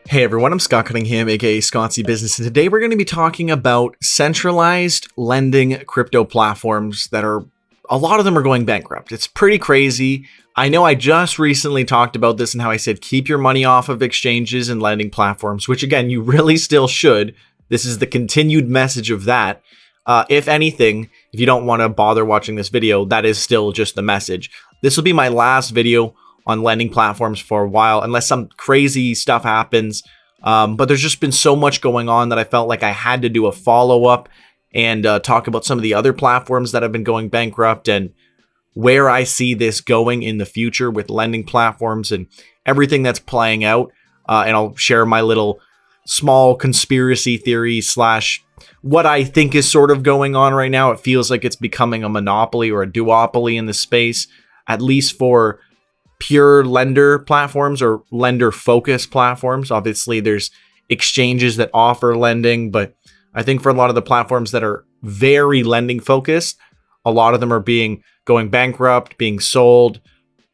Hey everyone, I'm Scott Cunningham, aka Scottsy Business, and today we're going to be talking about centralized lending crypto platforms that are, a lot of them are going bankrupt. It's pretty crazy. I know I just recently talked about this and how I said keep your money off of exchanges and lending platforms, which again, you really still should. This is the continued message of that. If anything, if you don't want to bother watching this video, that is still just the message. This will be my last video on lending platforms for a while, unless some crazy stuff happens. But there's just been so much going on that I felt like I had to do a follow-up and talk about some of the other platforms that have been going bankrupt and where I see this going in the future with lending platforms and everything that's playing out. And I'll share my little small conspiracy theory slash what I think is sort of going on right now. It feels like it's becoming a monopoly or a duopoly in the space, at least for pure lender platforms or lender focused platforms. Obviously there's exchanges that offer lending, but I think for a lot of the platforms that are very lending focused, a lot of them are going bankrupt, being sold.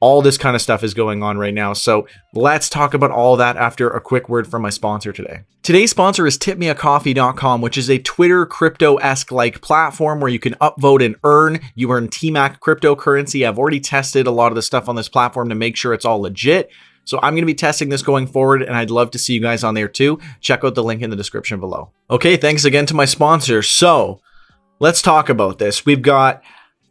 All this kind of stuff is going on right now. So let's talk about all that after a quick word from my sponsor today. Today's sponsor is tipmeacoffee.com, which is a Twitter crypto-esque like platform where you can upvote and earn. You earn TMAC cryptocurrency. I've already tested a lot of the stuff on this platform to make sure it's all legit. So I'm going to be testing this going forward, and I'd love to see you guys on there too. Check out the link in the description below. Okay, thanks again to my sponsor. So let's talk about this. We've got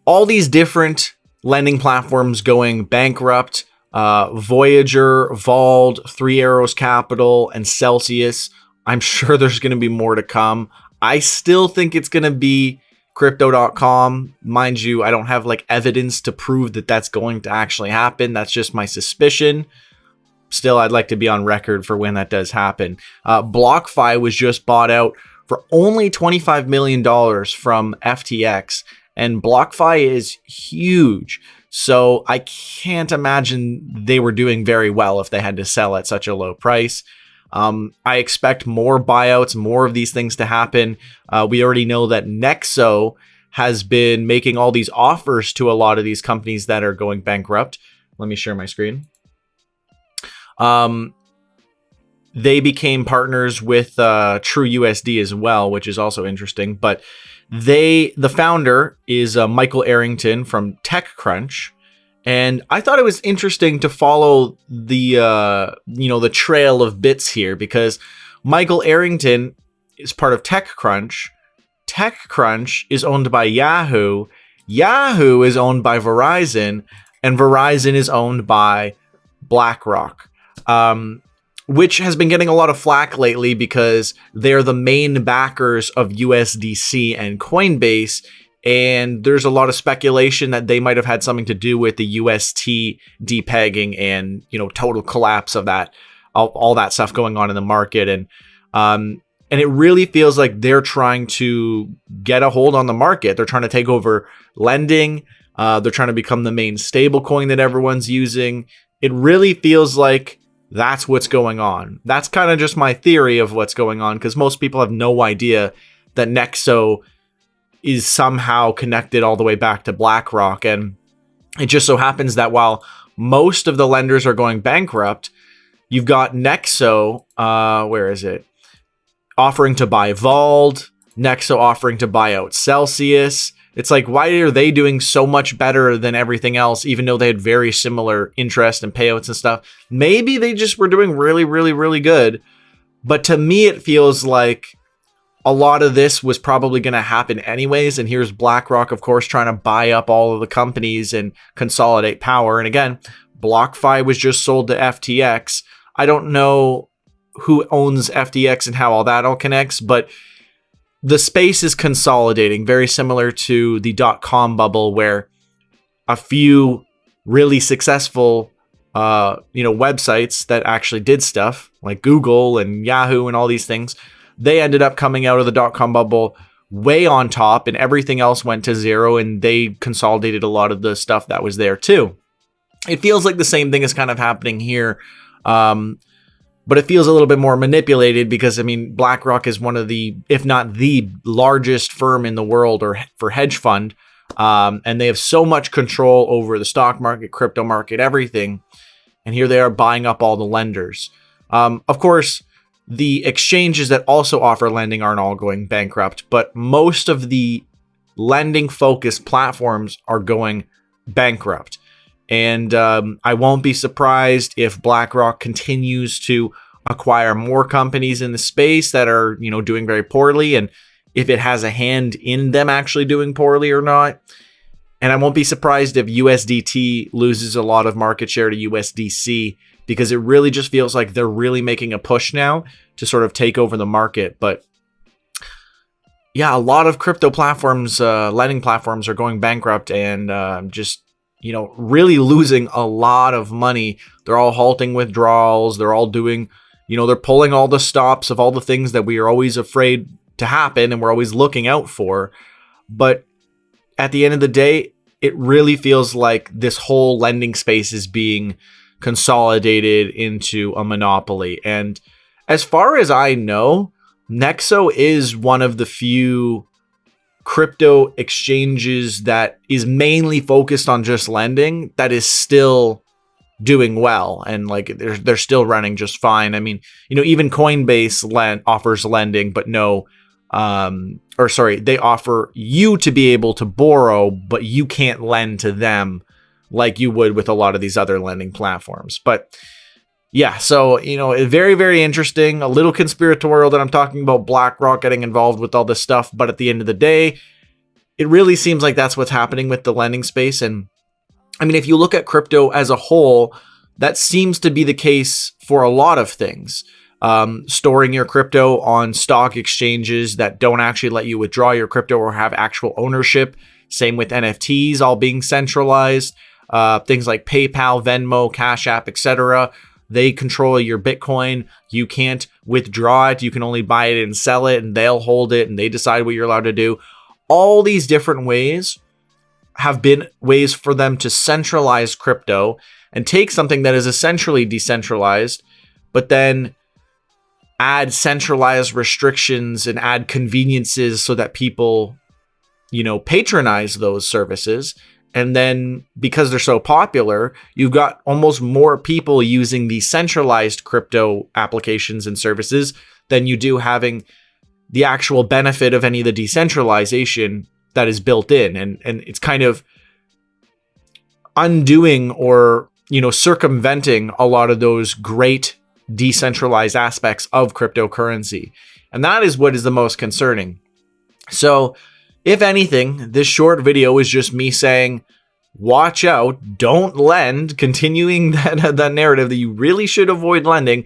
all these different lending platforms going bankrupt. Voyager, Vauld, Three Arrows Capital, and Celsius. I'm sure there's going to be more to come. I still think it's going to be crypto.com. Mind you, I don't have like evidence to prove that that's going to actually happen. That's just my suspicion. Still, I'd like to be on record for when that does happen. Blockfi was just bought out for only $25 million from FTX. And Blockfi is huge. So I can't imagine they were doing very well if they had to sell at such a low price. I expect more buyouts, more of these things to happen. We already know that Nexo has been making all these offers to a lot of these companies that are going bankrupt. Let me share my screen. They became partners with TrueUSD as well, which is also interesting. But the founder is Michael Arrington from TechCrunch. And I thought it was interesting to follow the trail of bits here, because Michael Arrington is part of TechCrunch. TechCrunch is owned by Yahoo. Yahoo is owned by Verizon, and Verizon is owned by Blackrock, which has been getting a lot of flack lately because they're the main backers of UDSC and Coinbase. And there's a lot of speculation that they might have had something to do with the UST depegging and, total collapse of that, all that stuff going on in the market. And it really feels like they're trying to get a hold on the market. They're trying to take over lending. They're trying to become the main stablecoin that everyone's using. It really feels like that's what's going on. That's kind of just my theory of what's going on, because most people have no idea that Nexo is somehow connected all the way back to Blackrock. And it just so happens that while most of the lenders are going bankrupt, you've got Nexo, where is it? Offering to buy Vauld, Nexo offering to buy out Celsius. It's like, why are they doing so much better than everything else, even though they had very similar interest and payouts and stuff? Maybe they just were doing really, really, really good. But to me, it feels like a lot of this was probably going to happen anyways. And here's BlackRock, of course, trying to buy up all of the companies and consolidate power. And again, BlockFi was just sold to FTX. I don't know who owns FTX and how all that all connects, but the space is consolidating, very similar to the .com bubble, where a few really successful, websites that actually did stuff like Google and Yahoo and all these things, they ended up coming out of the .com bubble way on top, and everything else went to zero, and they consolidated a lot of the stuff that was there too. It feels like the same thing is kind of happening here. But it feels a little bit more manipulated because, BlackRock is one of the, if not the largest firm in the world or for hedge fund. And they have so much control over the stock market, crypto market, everything. And here they are buying up all the lenders. Of course, the exchanges that also offer lending aren't all going bankrupt, but most of the lending focused platforms are going bankrupt. And I won't be surprised if Blackrock continues to acquire more companies in the space that are, doing very poorly, and if it has a hand in them actually doing poorly or not. And I won't be surprised if USDT loses a lot of market share to USDC, because it really just feels like they're really making a push now to sort of take over the market. But yeah, a lot of crypto platforms, lending platforms are going bankrupt and just, really losing a lot of money. They're all halting withdrawals. They're all doing, they're pulling all the stops of all the things that we are always afraid to happen and we're always looking out for. But at the end of the day, it really feels like this whole lending space is being consolidated into a monopoly. And as far as I know, Nexo is one of the few crypto exchanges that is mainly focused on just lending that is still doing well, and like they're still running just fine. I mean, even Coinbase offers lending, but no, they offer you to be able to borrow, but you can't lend to them like you would with a lot of these other lending platforms. But yeah, so, very, very interesting, a little conspiratorial that I'm talking about BlackRock getting involved with all this stuff. But at the end of the day, it really seems like that's what's happening with the lending space. And I mean, if you look at crypto as a whole, that seems to be the case for a lot of things. Storing your crypto on stock exchanges that don't actually let you withdraw your crypto or have actual ownership. Same with NFTs all being centralized. Things like PayPal, Venmo, Cash App, etc. They control your Bitcoin. You can't withdraw it. You can only buy it and sell it, and they'll hold it, and they decide what you're allowed to do. All these different ways have been ways for them to centralize crypto and take something that is essentially decentralized, but then add centralized restrictions and add conveniences so that people, patronize those services. And then because they're so popular, you've got almost more people using the centralized crypto applications and services than you do having the actual benefit of any of the decentralization that is built in. And it's kind of undoing or, circumventing a lot of those great decentralized aspects of cryptocurrency. And that is what is the most concerning. So if anything, this short video is just me saying, watch out, don't lend, continuing that narrative that you really should avoid lending.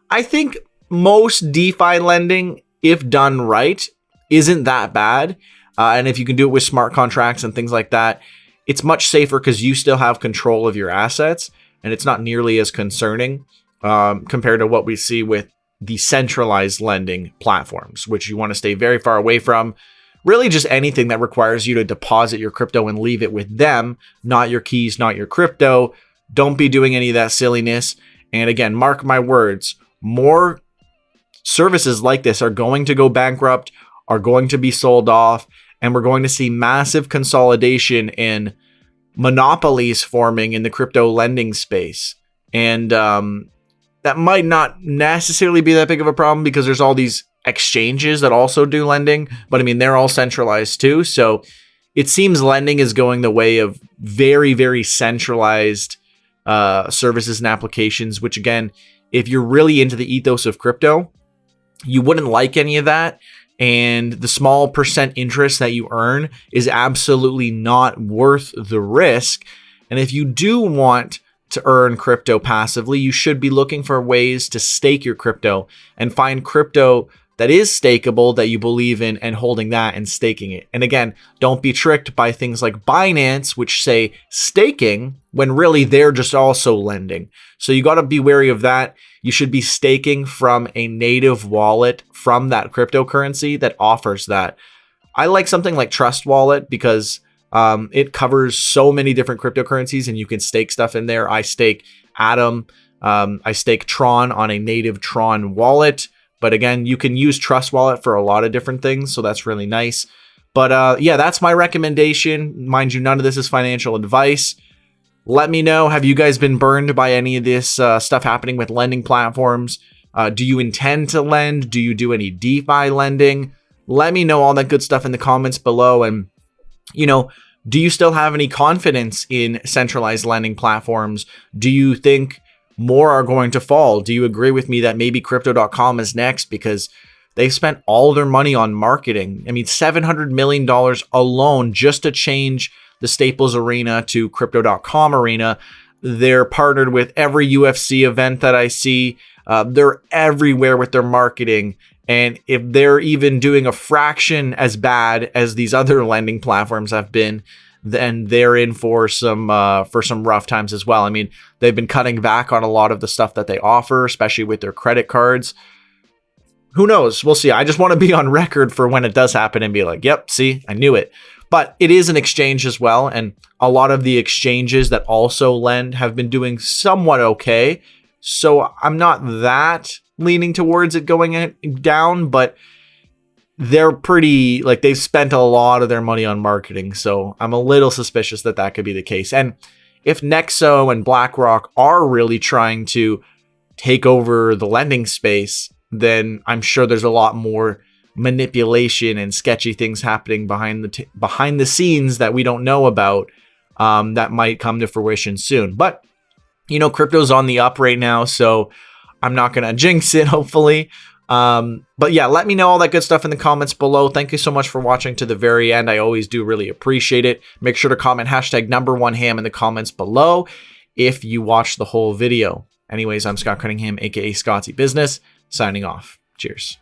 I think most DeFi lending, if done right, isn't that bad. And if you can do it with smart contracts and things like that, it's much safer because you still have control of your assets, and it's not nearly as concerning compared to what we see with the centralized lending platforms, which you want to stay very far away from. Really just anything that requires you to deposit your crypto and leave it with them, not your keys, not your crypto. Don't be doing any of that silliness. And again, mark my words, more services like this are going to go bankrupt, are going to be sold off, and we're going to see massive consolidation and monopolies forming in the crypto lending space. And that might not necessarily be that big of a problem because there's all these exchanges that also do lending, but I mean, they're all centralized too. So it seems lending is going the way of very, very centralized services and applications, which again, if you're really into the ethos of crypto, you wouldn't like any of that. And the small percent interest that you earn is absolutely not worth the risk. And if you do want to earn crypto passively, you should be looking for ways to stake your crypto and find crypto that is stakeable, that you believe in, and holding that and staking it. And again, don't be tricked by things like Binance, which say staking when really they're just also lending. So you got to be wary of that. You should be staking from a native wallet from that cryptocurrency that offers that. I like something like Trust Wallet because it covers so many different cryptocurrencies and you can stake stuff in there. I stake Atom. I stake Tron on a native Tron wallet. But again, you can use Trust Wallet for a lot of different things, so that's really nice. But yeah, that's my recommendation. Mind you, none of this is financial advice. Let me know, have you guys been burned by any of this stuff happening with lending platforms? Do you intend to lend? Do you do any DeFi lending? Let me know all that good stuff in the comments below. And, do you still have any confidence in centralized lending platforms? Do you think more are going to fall? Do you agree with me that maybe crypto.com is next because they've spent all their money on marketing? I mean, $700 million alone just to change the Staples Arena to crypto.com Arena. They're partnered with every UFC event that I see. They're everywhere with their marketing. And if they're even doing a fraction as bad as these other lending platforms have been, then they're in for some rough times as well. I mean, they've been cutting back on a lot of the stuff that they offer, especially with their credit cards. Who knows? We'll see. I just want to be on record for when it does happen and be like, yep, see, I knew it. But it is an exchange as well. And a lot of the exchanges that also lend have been doing somewhat okay. So I'm not that leaning towards it going down, but they're pretty, like, they've spent a lot of their money on marketing. So I'm a little suspicious that that could be the case. And if Nexo and Blackrock are really trying to take over the lending space, then I'm sure there's a lot more manipulation and sketchy things happening behind the scenes that we don't know about, that might come to fruition soon. But, crypto's on the up right now, so I'm not going to jinx it, hopefully. But yeah, let me know all that good stuff in the comments below. Thank you so much for watching to the very end. I always do really appreciate it. Make sure to comment #1ham in the comments below if you watch the whole video. Anyways, I'm Scott Cunningham, aka Scotty Business, signing off. Cheers.